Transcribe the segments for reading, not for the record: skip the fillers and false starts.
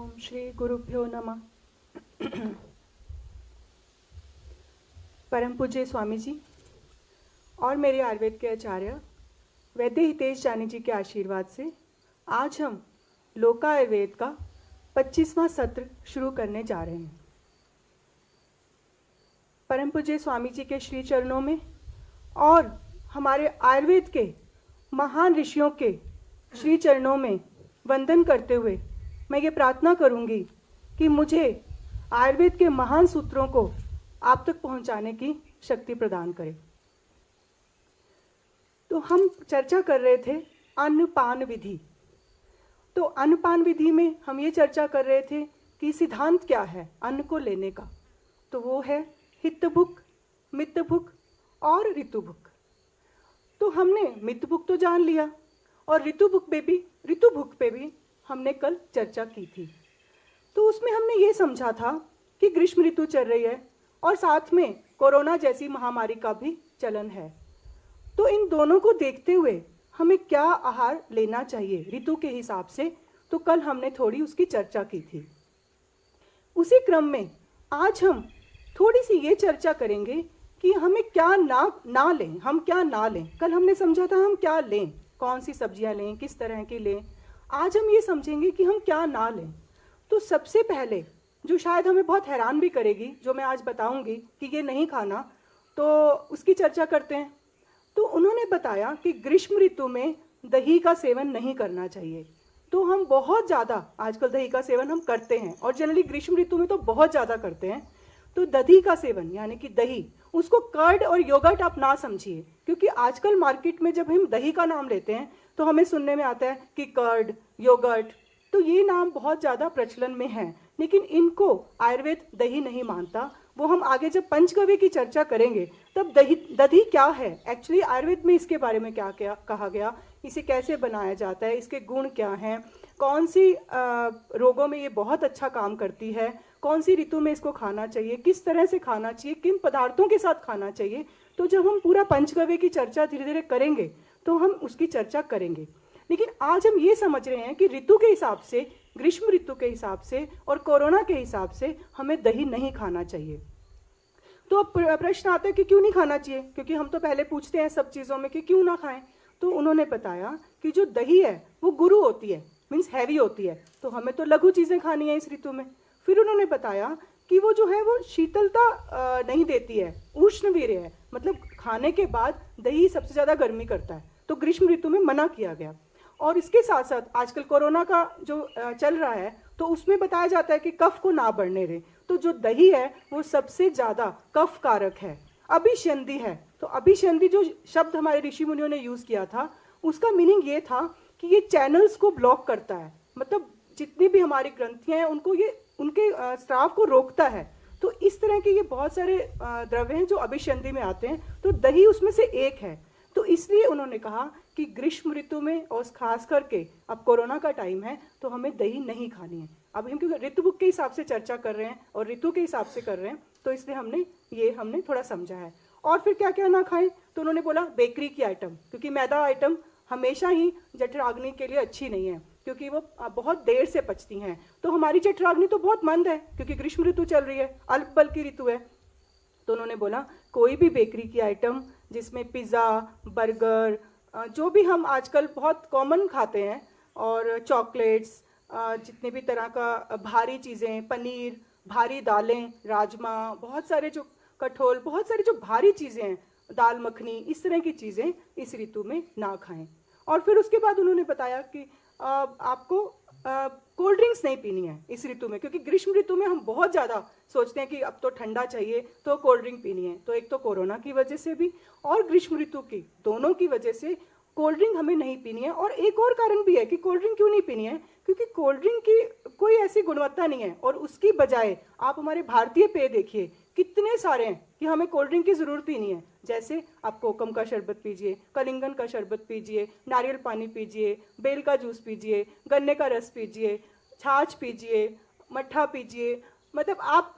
ओम श्री गुरुभ्यो नमः। परम पूज्य स्वामी जी और मेरे आयुर्वेद के आचार्य वैद्य हितेश जानी जी के आशीर्वाद से आज हम लोका आयुर्वेद का 25वां सत्र शुरू करने जा रहे हैं। परम पूज्य स्वामी जी के श्री चरणों में और हमारे आयुर्वेद के महान ऋषियों के श्री चरणों में वंदन करते हुए मैं ये प्रार्थना करूंगी कि मुझे आयुर्वेद के महान सूत्रों को आप तक पहुंचाने की शक्ति प्रदान करें। तो हम चर्चा कर रहे थे अन्नपान विधि। तो अन्नपान विधि में हम ये चर्चा कर रहे थे कि सिद्धांत क्या है अन्न को लेने का। तो वो है हितभुक, मितभुक और ऋतुभुक। तो हमने मितभुक तो जान लिया और ऋतुभुक पे भी हमने कल चर्चा की थी। तो उसमें हमने ये समझा था कि ग्रीष्म ऋतु चल रही है और साथ में कोरोना जैसी महामारी का भी चलन है। तो इन दोनों को देखते हुए हमें क्या आहार लेना चाहिए ऋतु के हिसाब से, तो कल हमने थोड़ी उसकी चर्चा की थी। उसी क्रम में आज हम थोड़ी सी ये चर्चा करेंगे कि हमें क्या ना लें, हम क्या ना लें। कल हमने समझा था हम क्या लें, कौन सी सब्जियां लें, किस तरह की लें। आज हम ये समझेंगे कि हम क्या ना लें। तो सबसे पहले जो शायद हमें बहुत हैरान भी करेगी, जो मैं आज बताऊंगी कि ये नहीं खाना, तो उसकी चर्चा करते हैं। तो उन्होंने बताया कि ग्रीष्म ऋतु में दही का सेवन नहीं करना चाहिए। तो हम बहुत ज़्यादा आजकल दही का सेवन हम करते हैं और जनरली ग्रीष्म ऋतु में तो बहुत ज़्यादा करते हैं। तो दही का सेवन यानी कि दही, उसको कर्ड और योगर्ट आप ना समझिए, क्योंकि आजकल मार्केट में जब हम दही का नाम लेते हैं तो हमें सुनने में आता है कि कर्ड, योगर्ट, तो ये नाम बहुत ज़्यादा प्रचलन में है, लेकिन इनको आयुर्वेद दही नहीं मानता। वो हम आगे जब पंचगव्य की चर्चा करेंगे तब दही क्या है, एक्चुअली आयुर्वेद में इसके बारे में क्या क्या कहा गया, इसे कैसे बनाया जाता है, इसके गुण क्या हैं, कौन सी रोगों में ये बहुत अच्छा काम करती है, कौन सी ऋतु में इसको खाना चाहिए, किस तरह से खाना चाहिए, किन पदार्थों के साथ खाना चाहिए। तो जब हम पूरा पंचगव्य की चर्चा धीरे धीरे करेंगे तो हम उसकी चर्चा करेंगे। लेकिन आज हम ये समझ रहे हैं कि ऋतु के हिसाब से, ग्रीष्म ऋतु के हिसाब से और कोरोना के हिसाब से हमें दही नहीं खाना चाहिए। तो अब प्रश्न आता है कि क्यों नहीं खाना चाहिए, क्योंकि हम तो पहले पूछते हैं सब चीज़ों में कि क्यों ना खाएं। तो उन्होंने बताया कि जो दही है वो गुरु होती है, मीन्स हैवी होती है, तो हमें तो लघु चीज़ें खानी है इस ऋतु में। फिर उन्होंने बताया कि वो जो है वो शीतलता नहीं देती है, उष्ण वीर्य है, मतलब खाने के बाद दही सबसे ज़्यादा गर्मी करता है, तो ग्रीष्म ऋतु में मना किया गया। और इसके साथ साथ आजकल कोरोना का जो चल रहा है तो उसमें बताया जाता है कि कफ को ना बढ़ने दें। तो जो दही है वो सबसे ज़्यादा कफ कारक है, अभिशंधि है। तो अभिशंधि जो शब्द हमारे ऋषि मुनियों ने यूज़ किया था, उसका मीनिंग ये था कि ये चैनल्स को ब्लॉक करता है, मतलब जितनी भी हमारी ग्रंथियाँ हैं उनको ये उनके स्राव को रोकता है। तो इस तरह के ये बहुत सारे द्रव्य हैं जो अभिशंधि में आते हैं, तो दही उसमें से एक है। तो इसलिए उन्होंने कहा कि ग्रीष्म ऋतु में और खास करके अब कोरोना का टाइम है तो हमें दही नहीं खानी है। अब हम क्योंकि ऋतुभुक के हिसाब से चर्चा कर रहे हैं और ऋतु के हिसाब से कर रहे हैं, तो इसलिए हमने थोड़ा समझा है। और फिर क्या क्या ना खाएं, तो उन्होंने बोला बेकरी की आइटम, क्योंकि मैदा आइटम हमेशा ही जठराग्नि के लिए अच्छी नहीं है, क्योंकि वो बहुत देर से पचती हैं। तो हमारी जठराग्नि तो बहुत मंद है, क्योंकि ग्रीष्म ऋतु चल रही है, अल्प बल की ऋतु है। तो उन्होंने बोला कोई भी बेकरी की आइटम जिसमें पिज़्ज़ा, बर्गर, जो भी हम आजकल बहुत कॉमन खाते हैं, और चॉकलेट्स, जितने भी तरह का भारी चीज़ें, पनीर, भारी दालें, राजमा, बहुत सारे जो कठोल, बहुत सारी जो भारी चीज़ें हैं, दाल मखनी, इस तरह की चीज़ें इस ऋतु में ना खाएं। और फिर उसके बाद उन्होंने बताया कि आपको कोल्ड ड्रिंक्स नहीं पीनी है इस ऋतु में, क्योंकि ग्रीष्म ऋतु में हम बहुत ज़्यादा सोचते हैं कि अब तो ठंडा चाहिए तो कोल्ड ड्रिंक पीनी है। तो एक तो कोरोना की वजह से भी और ग्रीष्म ऋतु की दोनों की वजह से कोल्ड ड्रिंक हमें नहीं पीनी है। और एक और कारण भी है कि कोल्ड ड्रिंक क्यों नहीं पीनी है, क्योंकि कोल्ड ड्रिंक की कोई ऐसी गुणवत्ता नहीं है, और उसकी बजाय आप हमारे भारतीय पेय देखिए कितने सारे हैं कि हमें कोल्ड ड्रिंक की ज़रूरत ही नहीं है। जैसे आप कोकम का शरबत पीजिए, कलिंगन का शरबत पीजिए, नारियल पानी पीजिए, बेल का जूस पीजिए, गन्ने का रस पीजिए, छाछ पीजिए, मट्ठा पीजिए, मतलब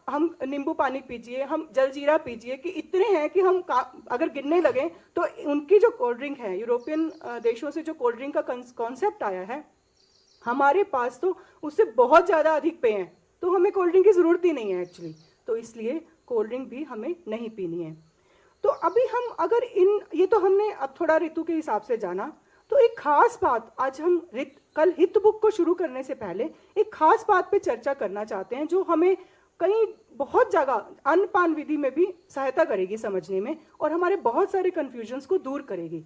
हम नींबू पानी पीजिए, हम जलजीरा पीजिए, कि इतने हैं कि हम अगर गिनने लगें तो उनकी जो कोल्ड ड्रिंक है, यूरोपियन देशों से जो कोल्ड ड्रिंक का कॉन्सेप्ट आया है हमारे पास तो उससे बहुत ज़्यादा अधिक पेय हैं, तो हमें कोल्ड ड्रिंक की ज़रूरत ही नहीं है एक्चुअली। तो इसलिए कोल्ड ड्रिंक भी हमें नहीं पीनी है। तो अभी हम अगर ये तो हमने अब थोड़ा ऋतु के हिसाब से जाना। तो एक खास बात आज हम कल हित बुक को शुरू करने से पहले एक खास बात पे चर्चा करना चाहते हैं, जो हमें कहीं बहुत जगह अन्नपान विधि में भी सहायता करेगी समझने में, और हमारे बहुत सारे कन्फ्यूजन्स को दूर करेगी।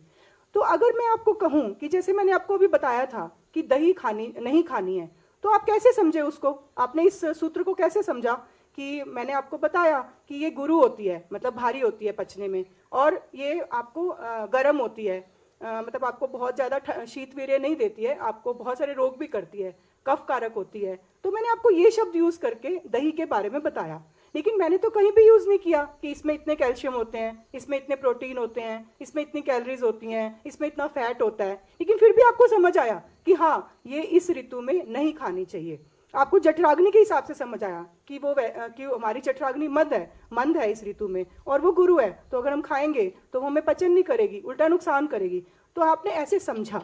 तो अगर मैं आपको कहूँ कि जैसे मैंने आपको अभी बताया था कि दही खानी नहीं खानी है, तो आप कैसे समझे उसको? आपने इस सूत्र को कैसे समझा कि मैंने आपको बताया कि ये गुरु होती है, मतलब भारी होती है पचने में, और ये आपको गर्म होती है, मतलब आपको बहुत ज़्यादा शीत वीर्य नहीं देती है, आपको बहुत सारे रोग भी करती है, कफ कारक होती है। तो मैंने आपको ये शब्द यूज़ करके दही के बारे में बताया, लेकिन मैंने तो कहीं भी यूज़ नहीं किया कि इसमें इतने कैल्शियम होते हैं, इसमें इतने प्रोटीन होते हैं, इसमें इतनी कैलोरीज होती हैं, इसमें इतना फैट होता है। लेकिन फिर भी आपको समझ आया कि हाँ, ये इस ऋतु में नहीं खानी चाहिए। आपको जठराग्नि के हिसाब से समझ आया कि कि हमारी जठराग्नि मंद है इस ऋतु में, और वो गुरु है, तो अगर हम खाएंगे तो वो हमें पचन नहीं करेगी, उल्टा नुकसान करेगी। तो आपने ऐसे समझा।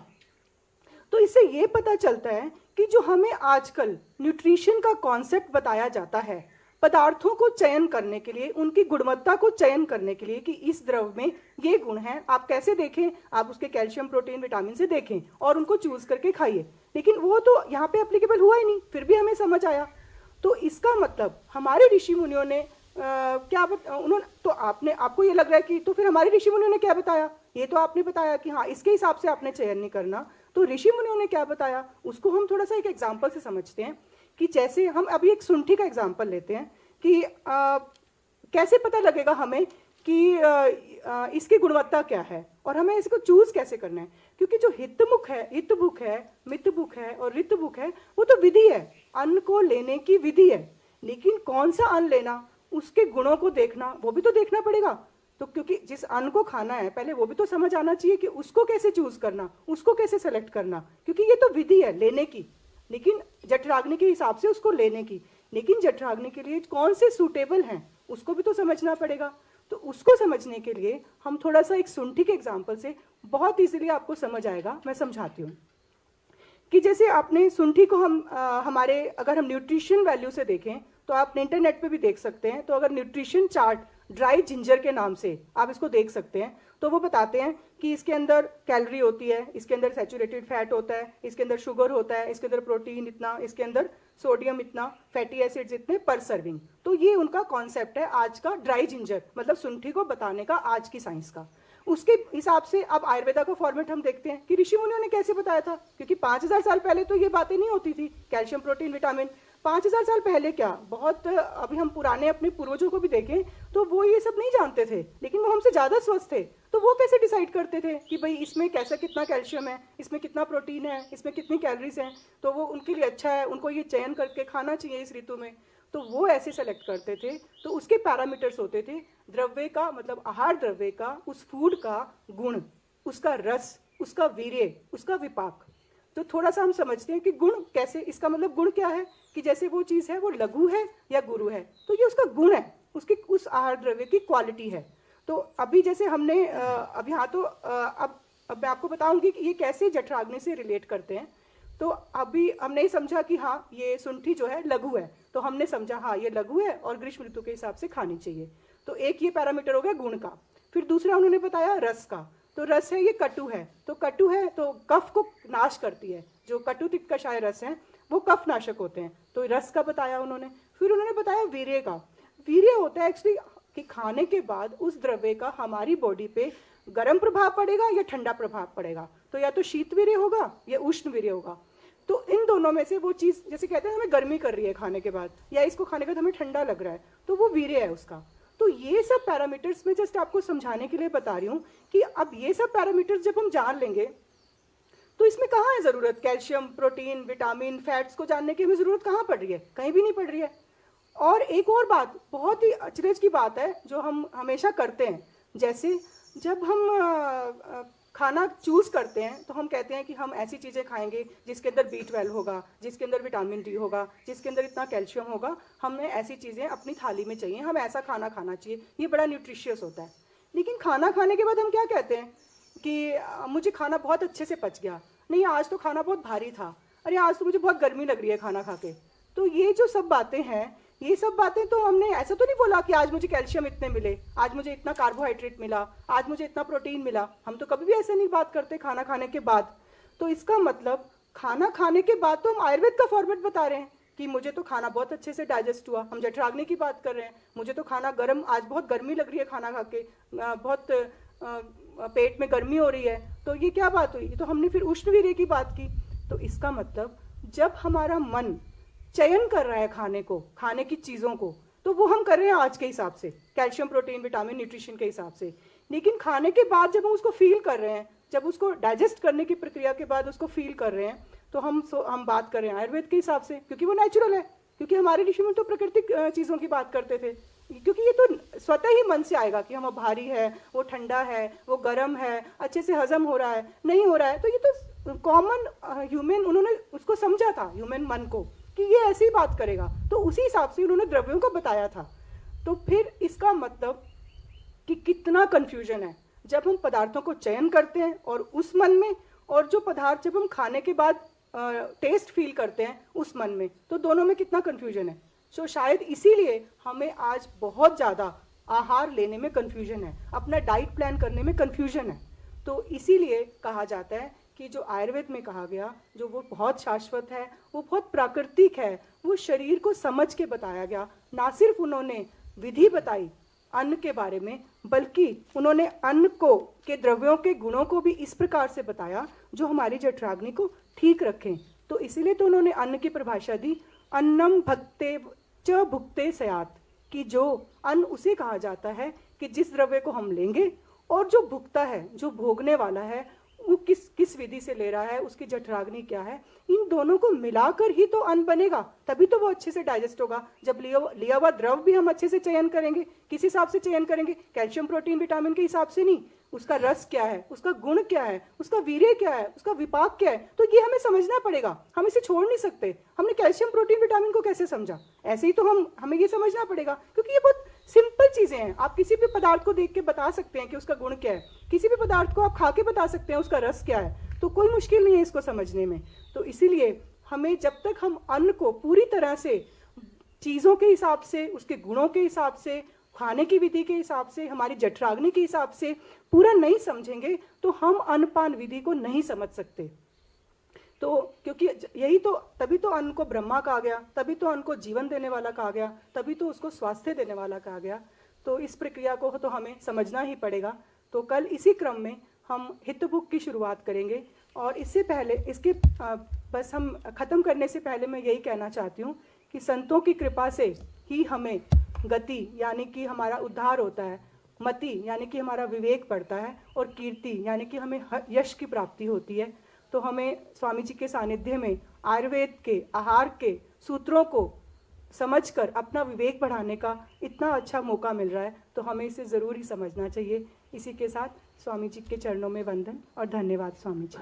तो इससे ये पता चलता है कि जो हमें आजकल न्यूट्रिशन का कॉन्सेप्ट बताया जाता है, पदार्थों को चयन करने के लिए, उनकी गुणवत्ता को चयन करने के लिए कि इस द्रव में ये गुण हैं, आप कैसे देखें? आप उसके कैल्शियम, प्रोटीन, विटामिन से देखें और उनको चूज करके खाइए। लेकिन वो तो यहाँ पे एप्लीकेबल हुआ ही नहीं, फिर भी हमें समझ आया। तो इसका मतलब हमारे ऋषि मुनियों ने उन्होंने तो आपको ये लग रहा है कि तो फिर हमारे ऋषि मुनियों ने क्या बताया? ये तो आपने बताया कि हाँ, इसके हिसाब से आपने चयन नहीं करना। तो ऋषि मुनियों ने क्या बताया उसको हम थोड़ा सा एक एग्जाम्पल से समझते हैं। कि जैसे हम अभी एक शुंठी का एग्जाम्पल लेते हैं कि कैसे पता लगेगा हमें कि इसकी गुणवत्ता क्या है और हमें इसको चूज कैसे करना है। क्योंकि जो हितमुख है, हितभुक है, मितभुक है और ऋतभुक है, वो तो विधि है, अन्न को लेने की विधि है। लेकिन कौन सा अन्न लेना, उसके गुणों को देखना, वो भी तो देखना पड़ेगा। तो क्योंकि जिस अन्न को खाना है पहले वो भी तो समझ आना चाहिए कि उसको कैसे चूज करना, उसको कैसे सेलेक्ट करना, क्योंकि ये तो विधि है लेने की, लेकिन जठराग्नि के हिसाब से उसको लेने की। लेकिन जठराग्नि के लिए कौन से सूटेबल हैं उसको भी तो समझना पड़ेगा। तो उसको समझने के लिए हम थोड़ा सा एक शुंठी के एग्जाम्पल से, बहुत इजीली आपको समझ आएगा, मैं समझाती हूँ। कि जैसे आपने शुंठी को हमारे अगर हम न्यूट्रिशन वैल्यू से देखें तो आप इंटरनेट पे भी देख सकते हैं। तो अगर न्यूट्रिशन चार्ट ड्राई जिंजर के नाम से आप इसको देख सकते हैं, तो वो बताते हैं कि इसके अंदर कैलोरी होती है, इसके अंदर सैचुरेटेड फैट होता है, इसके अंदर शुगर होता है, इसके अंदर प्रोटीन इतना, इसके अंदर सोडियम इतना, फैटी एसिड्स इतने पर सर्विंग। तो ये उनका कॉन्सेप्ट है आज का ड्राई जिंजर, मतलब शुंठी को बताने का आज की साइंस का। उसके हिसाब से अब आयुर्वेदा का फॉर्मेट हम देखते हैं कि ऋषि मुनियों ने कैसे बताया था, क्योंकि 5000 साल पहले तो ये बातें नहीं होती थी, कैल्शियम, प्रोटीन, विटामिन। 5000 साल पहले क्या, बहुत अभी हम पुराने अपने पूर्वजों को भी देखें तो वो ये सब नहीं जानते थे, लेकिन वो हमसे ज़्यादा स्वस्थ थे। तो वो कैसे डिसाइड करते थे कि भाई इसमें कैसा कितना कैल्शियम है, इसमें कितना प्रोटीन है, इसमें कितनी कैलोरीज हैं, तो वो उनके लिए अच्छा है, उनको ये चयन करके खाना चाहिए इस ऋतु में। तो वो ऐसे सेलेक्ट करते थे। तो उसके पैरामीटर्स होते थे द्रव्य का, मतलब आहार द्रव्य का, उस फूड का गुण, उसका रस, उसका वीर्य, उसका विपाक। तो थोड़ा सा हम समझते हैं कि गुण कैसे, इसका मतलब गुण क्या है कि जैसे वो चीज़ है वो लघु है या गुरु है, तो ये उसका गुण है, उसकी उस आहार द्रव्य की क्वालिटी है। तो अभी जैसे हमने अब यहाँ तो अब मैं आपको बताऊंगी कि ये कैसे जठराग्नि से रिलेट करते हैं। तो अभी हमने समझा कि हाँ ये शुंठी जो है लघु है, तो हमने समझा हाँ ये लघु है और ग्रीष्म ऋतु के हिसाब से खानी चाहिए। तो एक ये पैरामीटर हो गया गुण का। फिर दूसरा उन्होंने बताया रस का। तो रस है, ये कटु है, तो कटु है तो कफ को नाश करती है, जो कटु तिक्त कषाय रस है वो कफ नाशक होते हैं, तो रस का बताया उन्होंने। फिर उन्होंने बताया वीर्य का। वीर्य होता है एक्चुअली कि खाने के बाद उस द्रव्य का हमारी बॉडी पे गर्म प्रभाव पड़ेगा या ठंडा प्रभाव पड़ेगा, तो या तो शीत वीर्य होगा या उष्ण वीर्य होगा। तो इन दोनों में से वो चीज़, जैसे कहते हैं हमें गर्मी कर रही है खाने के बाद, या इसको खाने के बाद हमें ठंडा लग रहा है, तो वो वीर्य है उसका। तो ये सब पैरामीटर्स मैं जस्ट आपको समझाने के लिए बता रही हूँ कि अब ये सब पैरामीटर्स जब हम जान लेंगे तो इसमें कहाँ है ज़रूरत कैल्शियम, प्रोटीन, विटामिन, फैट्स को जानने की हमें ज़रूरत कहाँ पड़ रही है, कहीं भी नहीं पड़ रही है। और एक और बात, बहुत ही अचरज की बात है जो हम हमेशा करते हैं, जैसे जब हम खाना चूज़ करते हैं तो हम कहते हैं कि हम ऐसी चीज़ें खाएंगे जिसके अंदर B12 होगा, जिसके अंदर विटामिन D होगा, जिसके अंदर इतना कैल्शियम होगा, हमें ऐसी चीज़ें अपनी थाली में चाहिए, हम ऐसा खाना खाना चाहिए, ये बड़ा न्यूट्रिशियस होता है। लेकिन खाना खाने के बाद हम क्या कहते हैं कि मुझे खाना बहुत अच्छे से पच गया, नहीं आज तो खाना बहुत भारी था, अरे आज तो मुझे बहुत गर्मी लग रही है खाना खा के। तो ये जो सब बातें हैं, ये सब बातें तो हमने ऐसा तो नहीं बोला कि आज मुझे कैल्शियम इतने मिले, आज मुझे इतना कार्बोहाइड्रेट मिला, आज मुझे इतना प्रोटीन मिला। हम तो कभी भी ऐसे नहीं बात करते खाना खाने के बाद। तो इसका मतलब खाना खाने के बाद तो हम आयुर्वेद का फॉर्मेट बता रहे हैं कि मुझे तो खाना बहुत अच्छे से डाइजेस्ट हुआ। हम जठराग्नि की बात कर रहे हैं, मुझे तो खाना गर्म, आज बहुत गर्मी लग रही है खाना खा के, बहुत पेट में गर्मी हो रही है। तो ये क्या बात हुई? तो हमने फिर उष्णवीर्य की बात की। तो इसका मतलब जब हमारा मन चयन कर रहा है खाने को, खाने की चीज़ों को, तो वो हम कर रहे हैं आज के हिसाब से, कैल्शियम, प्रोटीन, विटामिन, न्यूट्रिशन के हिसाब से। लेकिन खाने के बाद जब हम उसको फील कर रहे हैं, जब उसको डाइजेस्ट करने की प्रक्रिया के बाद उसको फील कर रहे हैं, तो हम बात कर रहे हैं आयुर्वेद के हिसाब से, क्योंकि वो नेचुरल है। क्योंकि हमारे ऋषि मुनि तो प्राकृतिक चीज़ों की बात करते थे, क्योंकि ये तो स्वतः ही मन से आएगा कि हम भारी है, वो ठंडा है, वो गर्म है, अच्छे से हजम हो रहा है, नहीं हो रहा है। तो ये तो कॉमन ह्यूमन, उन्होंने उसको समझा था ह्यूमन मन को कि ये ऐसे ही बात करेगा, तो उसी हिसाब से उन्होंने द्रव्यों को बताया था। तो फिर इसका मतलब कि कितना कन्फ्यूजन है जब हम पदार्थों को चयन करते हैं और उस मन में, और जो पदार्थ जब हम खाने के बाद टेस्ट फील करते हैं उस मन में, तो दोनों में कितना कन्फ्यूजन है। सो शायद इसीलिए हमें आज बहुत ज़्यादा आहार लेने में कन्फ्यूजन है, अपना डाइट प्लान करने में कन्फ्यूजन है। तो इसीलिए कहा जाता है कि जो आयुर्वेद में कहा गया, जो वो बहुत शाश्वत है, वो बहुत प्राकृतिक है, वो शरीर को समझ के बताया गया। ना सिर्फ उन्होंने विधि बताई अन्न के बारे में, बल्कि उन्होंने अन्न को के द्रव्यों के गुणों को भी इस प्रकार से बताया जो हमारी जठराग्नि को ठीक रखें। तो इसीलिए तो उन्होंने अन्न की परिभाषा दी, अन्नम भक्ते च भुक्ते स्यात्, कि जो अन्न उसे कहा जाता है कि जिस द्रव्य को हम लेंगे और जो भुगता है, जो भोगने वाला है, वो किस विधि से ले रहा है, उसकी जठराग्नि क्या है, इन दोनों को मिलाकर ही तो अन्न बनेगा, तभी तो वो अच्छे से डाइजेस्ट होगा। जब लिया हुआ द्रव भी हम अच्छे से चयन करेंगे, किस हिसाब से चयन करेंगे? कैल्शियम, प्रोटीन, विटामिन के हिसाब से नहीं, उसका रस क्या है, उसका गुण क्या है, उसका वीर्य क्या है, उसका विपाक क्या है, तो ये हमें समझना पड़ेगा। हम इसे छोड़ नहीं सकते। हमने कैल्शियम, प्रोटीन, विटामिन को कैसे समझा, ऐसे ही तो हमें ये समझना पड़ेगा, क्योंकि ये बहुत सिंपल चीजें हैं। आप किसी भी पदार्थ को देख के बता सकते हैं कि उसका गुण क्या है, किसी भी पदार्थ को आप खा के बता सकते हैं उसका रस क्या है, तो कोई मुश्किल नहीं है इसको समझने में। तो इसीलिए हमें जब तक हम अन्न को पूरी तरह से चीज़ों के हिसाब से, उसके गुणों के हिसाब से, खाने की विधि के हिसाब से, हमारी जठराग्नि के हिसाब से पूरा नहीं समझेंगे, तो हम अन्नपान विधि को नहीं समझ सकते। तो क्योंकि यही तो, तभी तो अन्न को ब्रह्मा कहा गया, तभी तो अन्न को जीवन देने वाला कहा गया, तभी तो उसको स्वास्थ्य देने वाला कहा गया। तो इस प्रक्रिया को तो हमें समझना ही पड़ेगा। तो कल इसी क्रम में हम हितभुक की शुरुआत करेंगे। और इससे पहले, इसके बस हम ख़त्म करने से पहले मैं यही कहना चाहती हूँ कि संतों की कृपा से ही हमें गति यानी कि हमारा उद्धार होता है, मति यानी कि हमारा विवेक बढ़ता है, और कीर्ति यानी कि हमें यश की प्राप्ति होती है। तो हमें स्वामी जी के सानिध्य में आयुर्वेद के आहार के सूत्रों को समझकर अपना विवेक बढ़ाने का इतना अच्छा मौका मिल रहा है, तो हमें इसे ज़रूर ही समझना चाहिए। इसी के साथ स्वामी जी के चरणों में वंदन और धन्यवाद स्वामी जी।